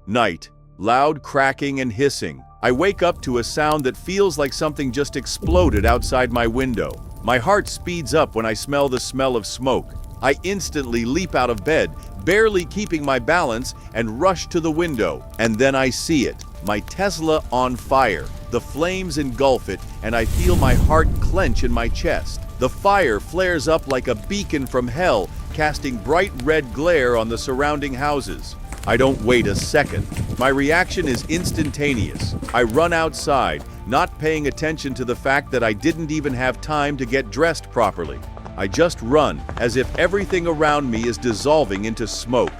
Night. Loud cracking and hissing. I wake up to a sound that feels like something just exploded outside my window. My heart speeds up when I smell the smell of smoke. I instantly leap out of bed, barely keeping my balance, and rush to the window. And then I see it. My Tesla on fire. The flames engulf it, and I feel my heart clench in my chest. The fire flares up like a beacon from hell, casting bright red glare on the surrounding houses. I don't wait a second. My reaction is instantaneous. I run outside, not paying attention to the fact that I didn't even have time to get dressed properly. I just run, as if everything around me is dissolving into smoke.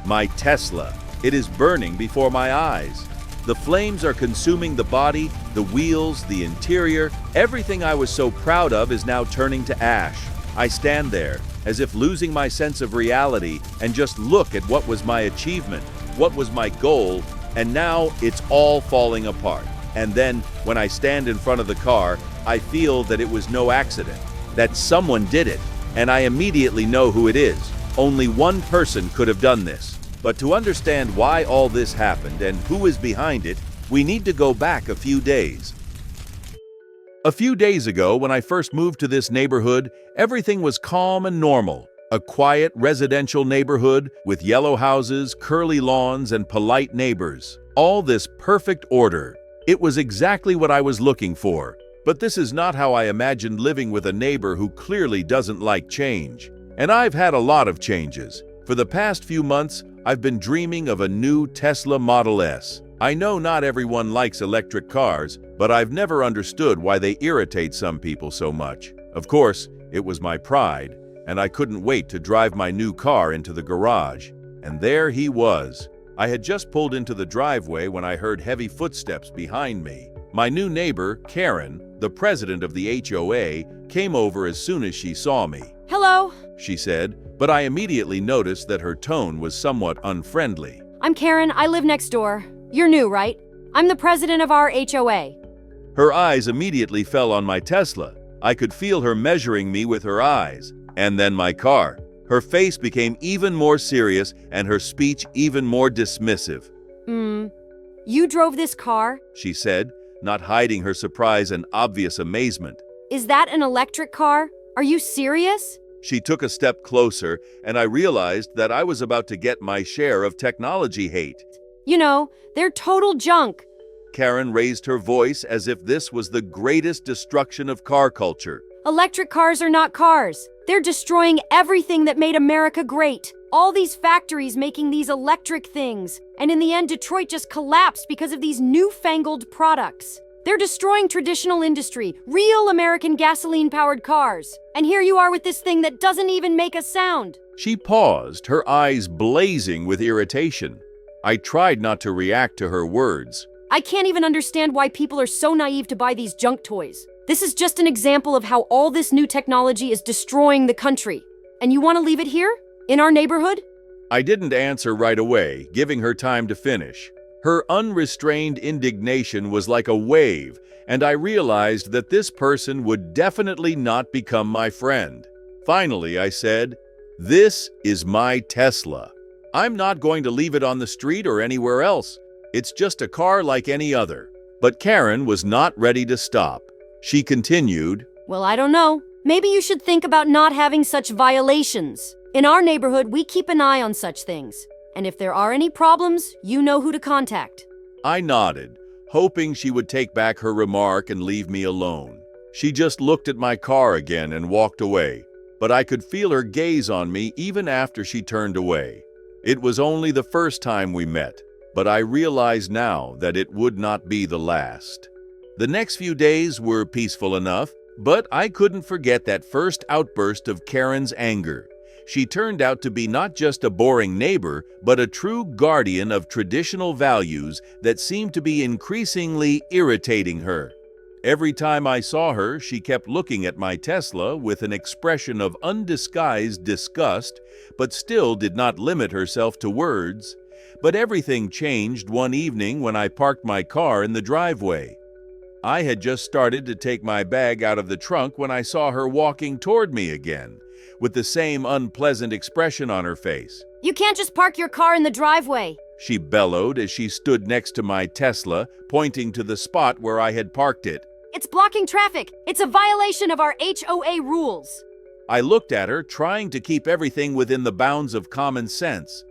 My Tesla. It is burning before my eyes. The flames are consuming the body, the wheels, the interior. Everything I was so proud of is now turning to ash. I stand there, as if losing my sense of reality, and just look at what was my achievement, what was my goal, and now it's all falling apart. And then, when I stand in front of the car, I feel that it was no accident, that someone did it, and I immediately know who it is. Only one person could have done this. But to understand why all this happened and who is behind it, we need to go back a few days. A few days ago, when I first moved to this neighborhood, everything was calm and normal. A quiet residential neighborhood with yellow houses, curly lawns, and polite neighbors. All this perfect order. It was exactly what I was looking for. But this is not how I imagined living with a neighbor who clearly doesn't like change. And I've had a lot of changes. For the past few months, I've been dreaming of a new Tesla Model S. I know not everyone likes electric cars, but I've never understood why they irritate some people so much. Of course, it was my pride, and I couldn't wait to drive my new car into the garage. And there he was. I had just pulled into the driveway when I heard heavy footsteps behind me. My new neighbor, Karen, the president of the HOA, came over as soon as she saw me. Hello, She said, but I immediately noticed that her tone was somewhat unfriendly. I'm Karen. I live next door. You're new, right? I'm the president of our HOA. Her eyes immediately fell on my Tesla. I could feel her measuring me with her eyes. And then my car. Her face became even more serious and her speech even more dismissive. You drove this car? She said, not hiding her surprise and obvious amazement. Is that an electric car? Are you serious? She took a step closer, and I realized that I was about to get my share of technology hate. You know, they're total junk. Karen raised her voice as if this was the greatest destruction of car culture. Electric cars are not cars. They're destroying everything that made America great. All these factories making these electric things. And in the end, Detroit just collapsed because of these newfangled products. They're destroying traditional industry, real American gasoline-powered cars. And here you are with this thing that doesn't even make a sound. She paused, her eyes blazing with irritation. I tried not to react to her words. I can't even understand why people are so naive to buy these junk toys. This is just an example of how all this new technology is destroying the country. And you want to leave it here? In our neighborhood? I didn't answer right away, giving her time to finish. Her unrestrained indignation was like a wave, and I realized that this person would definitely not become my friend. Finally, I said, "This is my Tesla. I'm not going to leave it on the street or anywhere else. It's just a car like any other." But Karen was not ready to stop. She continued, Well, I don't know. Maybe you should think about not having such violations. In our neighborhood, we keep an eye on such things. And if there are any problems, you know who to contact. I nodded, hoping she would take back her remark and leave me alone. She just looked at my car again and walked away, but I could feel her gaze on me even after she turned away. It was only the first time we met, but I realize now that it would not be the last. The next few days were peaceful enough, but I couldn't forget that first outburst of Karen's anger. She turned out to be not just a boring neighbor, but a true guardian of traditional values that seemed to be increasingly irritating her. Every time I saw her, she kept looking at my Tesla with an expression of undisguised disgust, but still did not limit herself to words. But everything changed one evening when I parked my car in the driveway. I had just started to take my bag out of the trunk when I saw her walking toward me again, with the same unpleasant expression on her face. You can't just park your car in the driveway. she bellowed as she stood next to my Tesla, pointing to the spot where I had parked it. It's blocking traffic. It's a violation of our HOA rules. I looked at her, trying to keep everything within the bounds of common sense.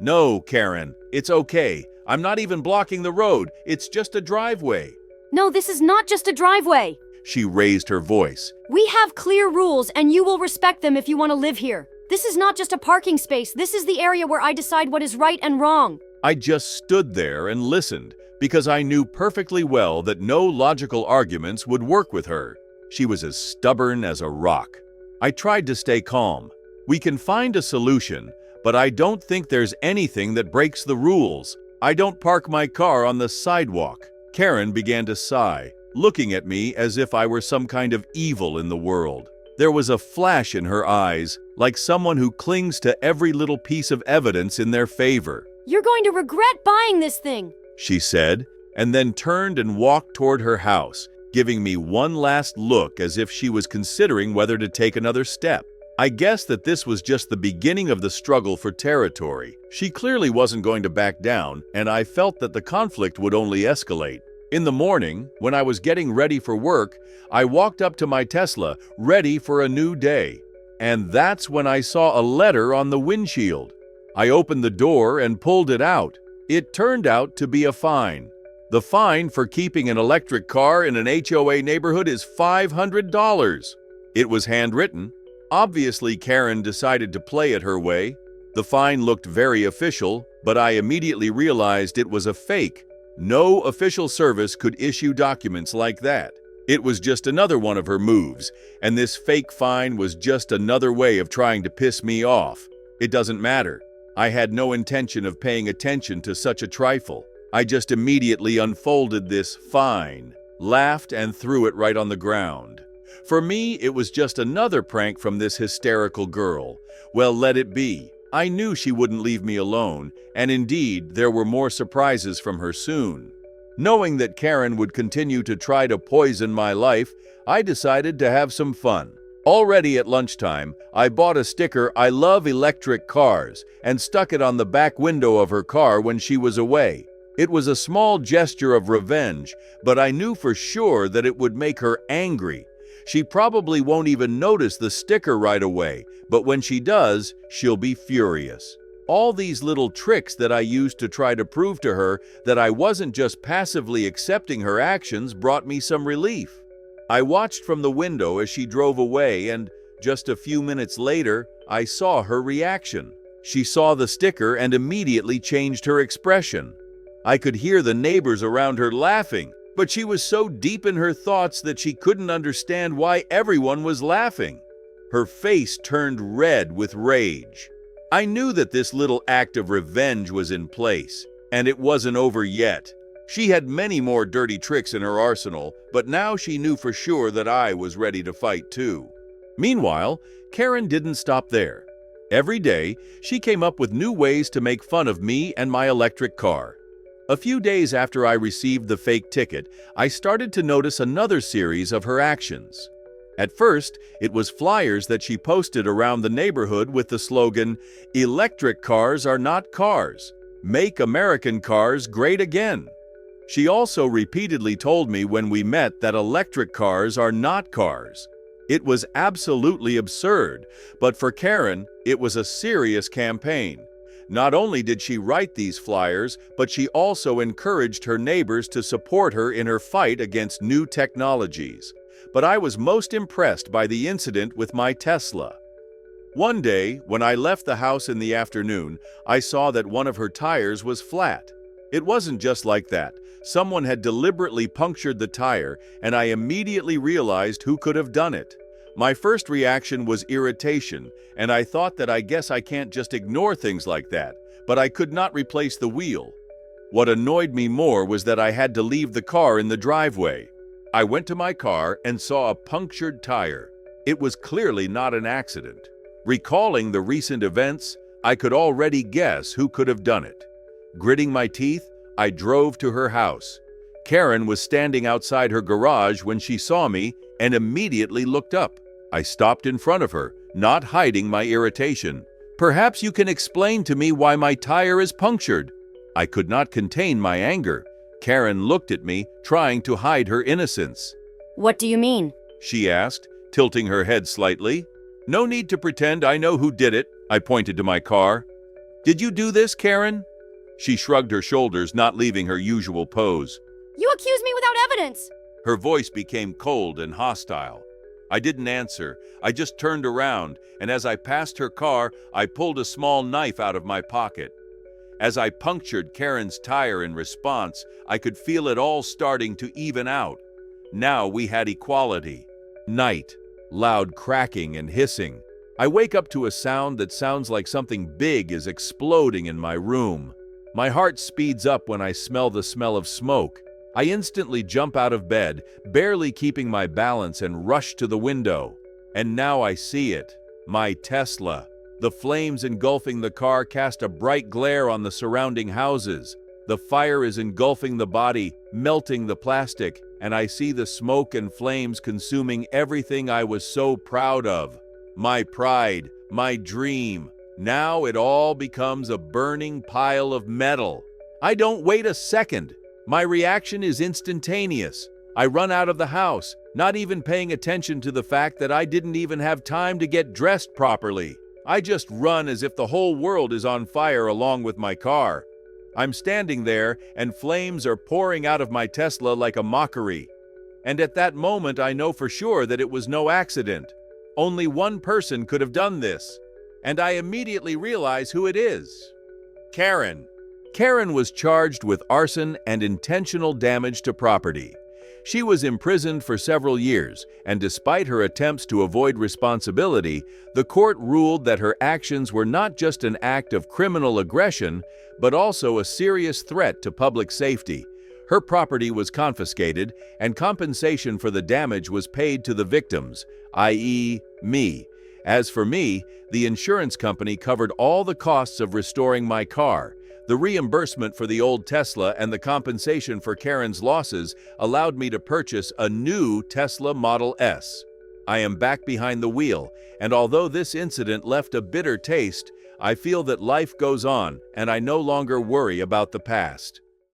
No, Karen, it's okay. I'm not even blocking the road. It's just a driveway. No, this is not just a driveway. She raised her voice. We have clear rules, and you will respect them if you want to live here. This is not just a parking space. This is the area where I decide what is right and wrong. I just stood there and listened, because I knew perfectly well that no logical arguments would work with her. She was as stubborn as a rock. I tried to stay calm. We can find a solution, but I don't think there's anything that breaks the rules. I don't park my car on the sidewalk. Karen began to sigh, looking at me as if I were some kind of evil in the world. There was a flash in her eyes, like someone who clings to every little piece of evidence in their favor. You're going to regret buying this thing, she said, and then turned and walked toward her house, giving me one last look as if she was considering whether to take another step. I guessed that this was just the beginning of the struggle for territory. She clearly wasn't going to back down, and I felt that the conflict would only escalate. In the morning, when I was getting ready for work, I walked up to my Tesla, ready for a new day. And that's when I saw a letter on the windshield. I opened the door and pulled it out. It turned out to be a fine. The fine for keeping an electric car in an HOA neighborhood is $500. It was handwritten. Obviously, Karen decided to play it her way. The fine looked very official, but I immediately realized it was a fake. No official service could issue documents like that. It was just another one of her moves, and this fake fine was just another way of trying to piss me off. It doesn't matter. I had no intention of paying attention to such a trifle. I just immediately unfolded this fine, laughed, and threw it right on the ground. For me, it was just another prank from this hysterical girl. Well, let it be. I knew she wouldn't leave me alone, and indeed, there were more surprises from her soon. Knowing that Karen would continue to try to poison my life, I decided to have some fun. Already at lunchtime, I bought a sticker, "I love electric cars," and stuck it on the back window of her car when she was away. It was a small gesture of revenge, but I knew for sure that it would make her angry. She probably won't even notice the sticker right away, but when she does, she'll be furious. All these little tricks that I used to try to prove to her that I wasn't just passively accepting her actions brought me some relief. I watched from the window as she drove away, and just a few minutes later, I saw her reaction. She saw the sticker and immediately changed her expression. I could hear the neighbors around her laughing, but she was so deep in her thoughts that she couldn't understand why everyone was laughing. Her face turned red with rage. I knew that this little act of revenge was in place, and it wasn't over yet. She had many more dirty tricks in her arsenal, but now she knew for sure that I was ready to fight too. Meanwhile, Karen didn't stop there. Every day, she came up with new ways to make fun of me and my electric car. A few days after I received the fake ticket, I started to notice another series of her actions. At first, it was flyers that she posted around the neighborhood with the slogan, "Electric cars are not cars. Make American cars great again." She also repeatedly told me when we met that electric cars are not cars. It was absolutely absurd, but for Karen, it was a serious campaign. Not only did she write these flyers, but she also encouraged her neighbors to support her in her fight against new technologies. But I was most impressed by the incident with my Tesla. One day, when I left the house in the afternoon, I saw that one of her tires was flat. It wasn't just like that. Someone had deliberately punctured the tire, and I immediately realized who could have done it. My first reaction was irritation, and I thought that I guess I can't just ignore things like that, but I could not replace the wheel. What annoyed me more was that I had to leave the car in the driveway. I went to my car and saw a punctured tire. It was clearly not an accident. Recalling the recent events, I could already guess who could have done it. Gritting my teeth, I drove to her house. Karen was standing outside her garage when she saw me and immediately looked up. I stopped in front of her, not hiding my irritation. "Perhaps you can explain to me why my tire is punctured." I could not contain my anger. Karen looked at me, trying to hide her innocence. What do you mean? She asked, tilting her head slightly. No need to pretend I know who did it, I pointed to my car. Did you do this, Karen? She shrugged her shoulders, not leaving her usual pose. You accuse me without evidence. Her voice became cold and hostile. I didn't answer. I just turned around, and as I passed her car, I pulled a small knife out of my pocket. As I punctured Karen's tire in response, I could feel it all starting to even out. Now we had equality. Night. Loud cracking and hissing. I wake up to a sound that sounds like something big is exploding in my room. My heart speeds up when I smell the smell of smoke. I instantly jump out of bed, barely keeping my balance, and rush to the window. And now I see it. My Tesla. The flames engulfing the car cast a bright glare on the surrounding houses. The fire is engulfing the body, melting the plastic, and I see the smoke and flames consuming everything I was so proud of. My pride, my dream. Now it all becomes a burning pile of metal. I don't wait a second. My reaction is instantaneous. I run out of the house, not even paying attention to the fact that I didn't even have time to get dressed properly. I just run as if the whole world is on fire along with my car. I'm standing there, and flames are pouring out of my Tesla like a mockery. And at that moment, I know for sure that it was no accident. Only one person could have done this. And I immediately realize who it is. Karen. Karen was charged with arson and intentional damage to property. She was imprisoned for several years, and despite her attempts to avoid responsibility, the court ruled that her actions were not just an act of criminal aggression, but also a serious threat to public safety. Her property was confiscated, and compensation for the damage was paid to the victims, i.e., me. As for me, the insurance company covered all the costs of restoring my car. The reimbursement for the old Tesla and the compensation for Karen's losses allowed me to purchase a new Tesla Model S. I am back behind the wheel, and although this incident left a bitter taste, I feel that life goes on and I no longer worry about the past.